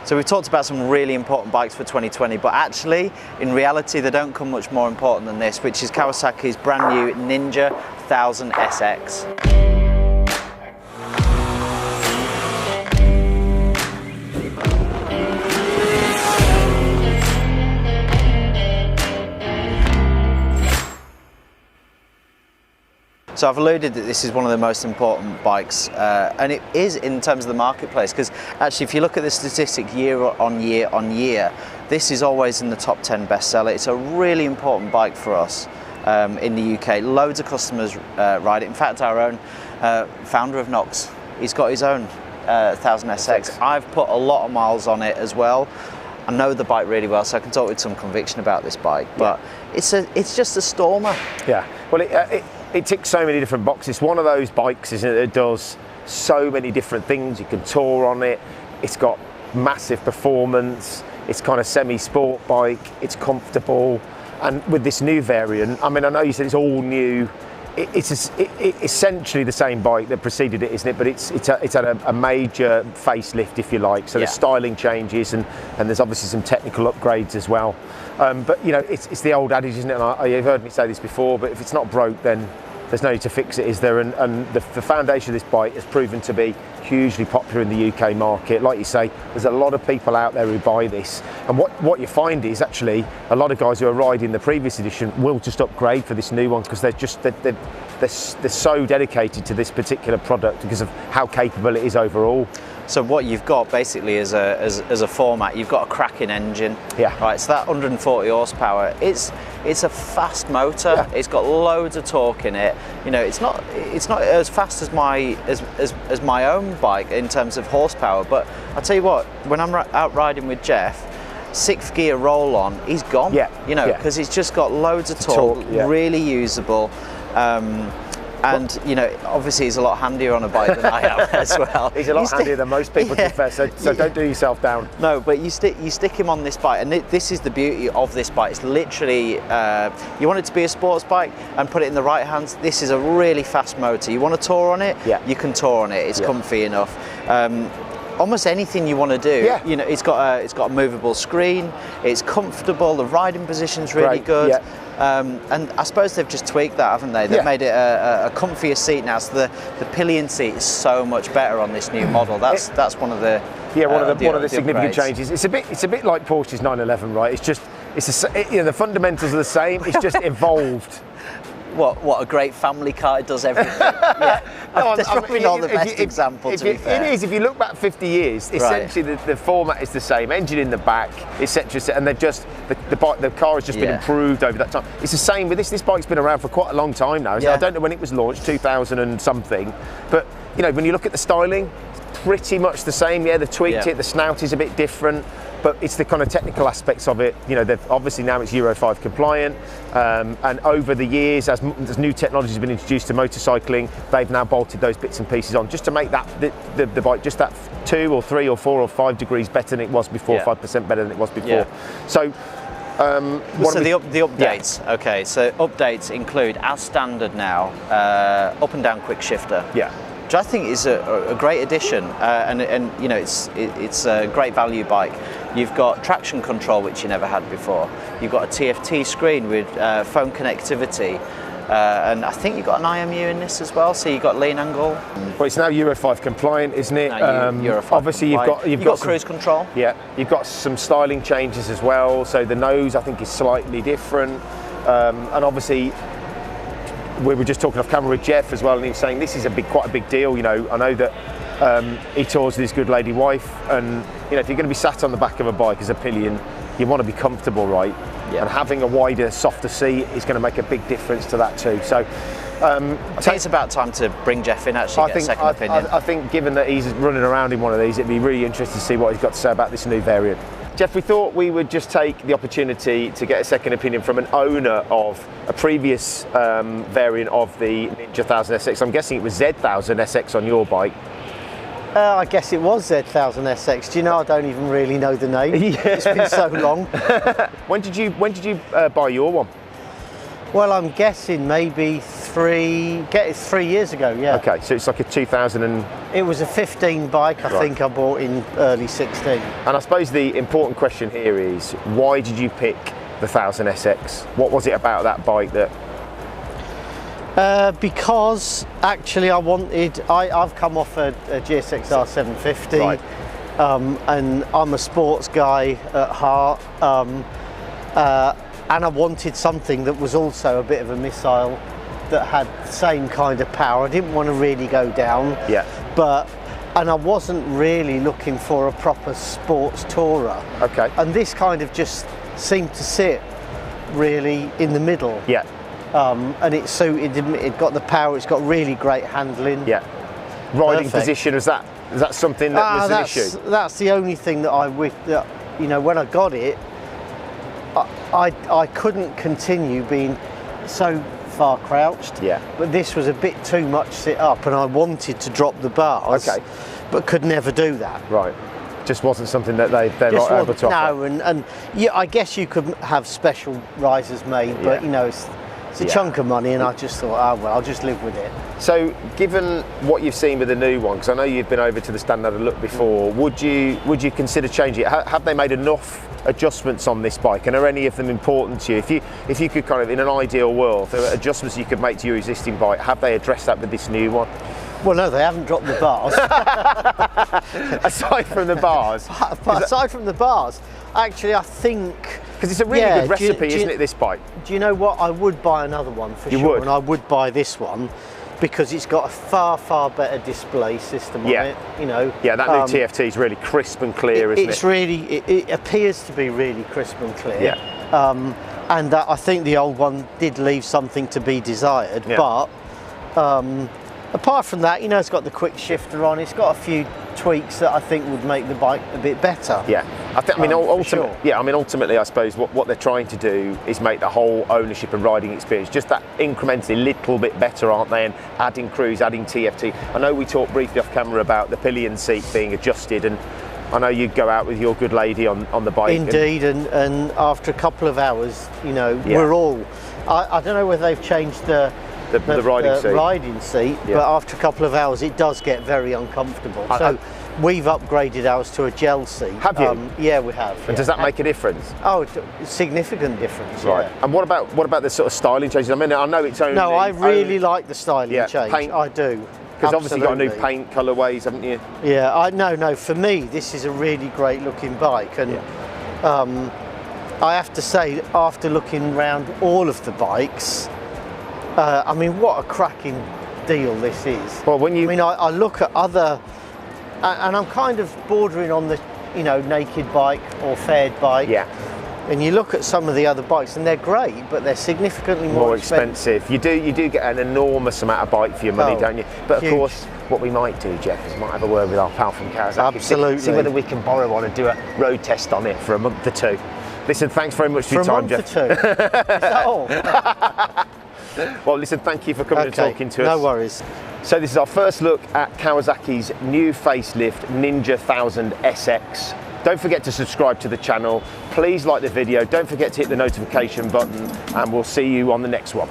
So we've talked about some really important bikes for 2020, but actually, in reality, they don't come much more important than this, which is Kawasaki's brand new Ninja 1000 SX. So I've alluded that this is one of the most important bikes, and it is in terms of the marketplace, because actually if you look at the statistic year on year, this is always in the top 10 bestseller. It's a really important bike for us in the UK. Loads of customers ride it. In fact, our own founder of Knox, he's got his own 1000 SX. I've put a lot of miles on it as well. I know the bike really well, so I can talk with some conviction about this bike, but it's just a stormer. Yeah, well it ticks so many different boxes. It's one of those bikes, isn't it, that does so many different things. You can tour on it. It's got massive performance. It's kind of semi-sport bike. It's comfortable. And with this new variant, I mean, I know you said it's all new. It's essentially the same bike that preceded it, isn't it? But it's had a major facelift, if you like. So there's styling changes and there's obviously some technical upgrades as well. But you know, it's the old adage, isn't it? And you've heard me say this before, but if it's not broke, then there's no need to fix it, is there? And the foundation of this bike has proven to be hugely popular in the UK market. Like you say, there's a lot of people out there who buy this, and what you find is actually a lot of guys who are riding the previous edition will just upgrade for this new one, because they're so dedicated to this particular product because of how capable it is overall. So what you've got basically as a format, you've got a cracking engine. Yeah. Right. So that 140 horsepower, it's a fast motor. Yeah. It's got loads of torque in it. You know, it's not as fast as my own bike in terms of horsepower. But I'll tell you what, when I'm out riding with Jeff, 6th gear roll on, he's gone. Yeah. You know, because it's just got loads of torque, really usable. And you know, obviously he's a lot handier on a bike than I am as well. He's a lot handier than most people, to be fair, so don't do yourself down. No, but you stick him on this bike, and this is the beauty of this bike. It's literally, you want it to be a sports bike and put it in the right hands. This is a really fast motor. You want to tour on it, you can tour on it. It's comfy enough. Almost anything you want to do. You know, it's got a movable screen. It's comfortable. The riding position's really good. And I suppose they've just tweaked that, haven't they? They've made it a comfier seat now. So the pillion seat is so much better on this new model. That's one of the one of the significant upgrades. changes. It's a bit like Porsche's 911, right? It's just you know, the fundamentals are the same. It's just evolved. What a great family car, it does everything. That's probably not the best example, to be fair. It is. If you look back 50 years, essentially the format is the same, engine in the back, etc. And they've just the car has just been improved over that time. It's the same with this. This bike's been around for quite a long time now. I don't know when it was launched, 2000 and something, but you know, when you look at the styling, it's pretty much the same. Yeah, they've tweaked it. The snout is a bit different. But it's the kind of technical aspects of it. You know, they've obviously now it's Euro 5 compliant, and over the years, as new technology has been introduced to motorcycling, they've now bolted those bits and pieces on just to make that the bike just that 2 or 3 or 4 or 5 degrees better than it was before, 5% better than it was before. So. The updates. Okay, so updates include, as standard now, up and down quick shifter. Which I think is a great addition, and you know, it's a great value bike. You've got traction control, which you never had before. You've got a TFT screen with phone connectivity, and I think you've got an IMU in this as well. So you've got lean angle. Well, it's now Euro 5 compliant, isn't it? Euro 5 obviously, compliant. you've got cruise control. Yeah, you've got some styling changes as well. So the nose, I think, is slightly different, and obviously. We were just talking off camera with Jeff as well, and he was saying this is quite a big deal. You know, I know that he tours with his good lady wife, and you know, if you're going to be sat on the back of a bike as a pillion, you want to be comfortable, right? And having a wider, softer seat is going to make a big difference to that too. So I think it's about time to bring Jeff in, actually, get a second opinion. I think given that he's running around in one of these, it'd be really interesting to see what he's got to say about this new variant. Jeff, we thought we would just take the opportunity to get a second opinion from an owner of a previous variant of the Ninja 1000 SX. I'm guessing it was Z1000 SX on your bike. I guess it was Z1000 SX. Do you know, I don't even really know the name. It's been so long. When did you buy your one? Well, I'm guessing maybe 3 years ago, yeah. Okay, so it's like a 2000 and... It was a 15 bike, I think I bought in early 16. And I suppose the important question here is, why did you pick the 1000SX? What was it about that bike that... Because actually I've come off a GSXR 750, right. And I'm a sports guy at heart, and I wanted something that was also a bit of a missile that had the same kind of power. I didn't want to really go down, and I wasn't really looking for a proper sports tourer. Okay. And this kind of just seemed to sit really in the middle. Yeah. And it suited, it got the power, it's got really great handling. Yeah. Riding Perfect. position, is that something that was an issue? That's the only thing that I wish that, you know, when I got it, I couldn't continue being so far crouched. Yeah. But this was a bit too much sit up, and I wanted to drop the bars. Okay. But could never do that. Right. Just wasn't something that they're not able to offer. No, and yeah, I guess you could have special risers made, but you know, it's a chunk of money, and I just thought, oh well, I'll just live with it. So, given what you've seen with the new one, because I know you've been over to the stand and had a look before, would you consider changing it? Have they made enough adjustments on this bike, and are any of them important to you? If you could kind of, in an ideal world, there are adjustments you could make to your existing bike, have they addressed that with this new one? Well, no, they haven't dropped the bars. Aside from the bars. Aside from the bars, actually, I think. Because it's a really good recipe, isn't it, this bike? Do you know what? I would buy another one for sure. Would? And I would buy this one because it's got a far better display system on it. You know. Yeah, that new TFT is really crisp and clear, isn't it? It's really, it appears to be really crisp and clear. Yeah. And I think the old one did leave something to be desired, but apart from that, you know, it's got the quick shifter on. It's got a few tweaks that I think would make the bike a bit better. Yeah, I mean, ultimately, sure. I mean, ultimately, I suppose what they're trying to do is make the whole ownership and riding experience just that incrementally little bit better, aren't they? And adding cruise, adding TFT. I know we talked briefly off camera about the pillion seat being adjusted, and I know you go out with your good lady on the bike. Indeed, and after a couple of hours, you know, we're all. I don't know whether they've changed the riding seat, but after a couple of hours it does get very uncomfortable. So we've upgraded ours to a gel seat. Have you? Yeah, we have. And does that make a difference? Oh, significant difference. Right. Yeah. And what about the sort of styling changes? I mean, I know it's only. No, I really like the styling change. Paint. I do. Because obviously you've got new paint colourways, haven't you? Yeah, no. For me, this is a really great looking bike, and I have to say, after looking around all of the bikes, I mean, what a cracking deal this is. Well, when you... I mean, I look at other, and I'm kind of bordering on the, you know, naked bike or fared bike. Yeah. And you look at some of the other bikes, and they're great, but they're significantly more expensive. You do get an enormous amount of bike for your money, don't you? But of course, what we might do, Jeff, is might have a word with our pal from Kawasaki. Absolutely. See whether we can borrow one and do a road test on it for a month or two. Listen, thanks very much for your time, Jeff. For a month or two? Is that all? Well, listen, thank you for coming and talking to us. No worries. So this is our first look at Kawasaki's new facelift Ninja 1000 SX. Don't forget to subscribe to the channel. Please like the video. Don't forget to hit the notification button, and we'll see you on the next one.